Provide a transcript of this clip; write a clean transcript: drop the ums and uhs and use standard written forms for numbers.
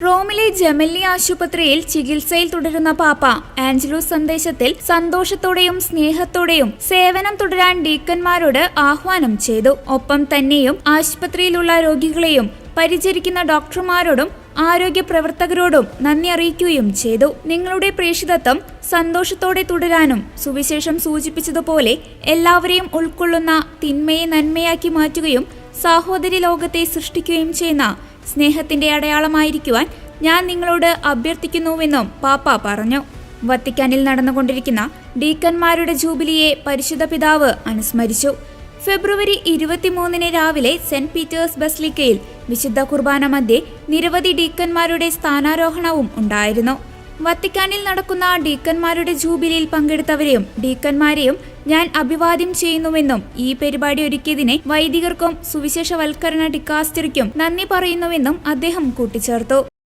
റോമിലെ ജെമല്ലി ആശുപത്രിയിൽ ചികിത്സയിൽ തുടരുന്ന പാപ്പ ആഞ്ചലൂസ് സന്ദേശത്തിൽ സന്തോഷത്തോടെയും സ്നേഹത്തോടെയും സേവനം തുടരാൻ ഡീക്കന്മാരോട് ആഹ്വാനം ചെയ്തു. ഒപ്പം തന്നെയും ആശുപത്രിയിലുള്ള രോഗികളെയും പരിചരിക്കുന്ന ഡോക്ടർമാരോടും ആരോഗ്യ പ്രവർത്തകരോടും നന്ദി അറിയിക്കുകയും ചെയ്തു. നിങ്ങളുടെ പ്രേക്ഷിതത്വം സന്തോഷത്തോടെ തുടരാനും സുവിശേഷം സൂചിപ്പിച്ചതുപോലെ എല്ലാവരെയും ഉൾക്കൊള്ളുന്ന തിന്മയെ നന്മയാക്കി മാറ്റുകയും സാഹോദര്യ ലോകത്തെ സൃഷ്ടിക്കുകയും ചെയ്യുന്ന സ്നേഹത്തിന്റെ അടയാളമായിരിക്കുവാൻ ഞാൻ നിങ്ങളോട് അഭ്യർത്ഥിക്കുന്നുവെന്നും പാപ്പ പറഞ്ഞു. വത്തിക്കാനിൽ നടന്നുകൊണ്ടിരിക്കുന്ന ഡീക്കന്മാരുടെ ജൂബിലിയെ പരിശുദ്ധ പിതാവ് അനുസ്മരിച്ചു. ഫെബ്രുവരി 23 രാവിലെ സെന്റ് പീറ്റേഴ്സ് ബസിലിക്കയിൽ വിശുദ്ധ കുർബാന മധ്യേ നിരവധി ഡീക്കന്മാരുടെ സ്ഥാനാരോഹണവും ഉണ്ടായിരുന്നു. വത്തിക്കാനിൽ നടക്കുന്ന ഡീക്കന്മാരുടെ ജൂബിലിയിൽ പങ്കെടുത്തവരെയും ഡീക്കന്മാരെയും ഞാൻ അഭിവാദ്യം ചെയ്യുന്നുവെന്നും ഈ പരിപാടി ഒരുക്കിയതിനെ വൈദികർക്കും സുവിശേഷവൽക്കരണ ഡിക്കാസ്റ്ററിക്കും നന്ദി പറയുന്നുവെന്നും അദ്ദേഹം കൂട്ടിച്ചേർത്തു.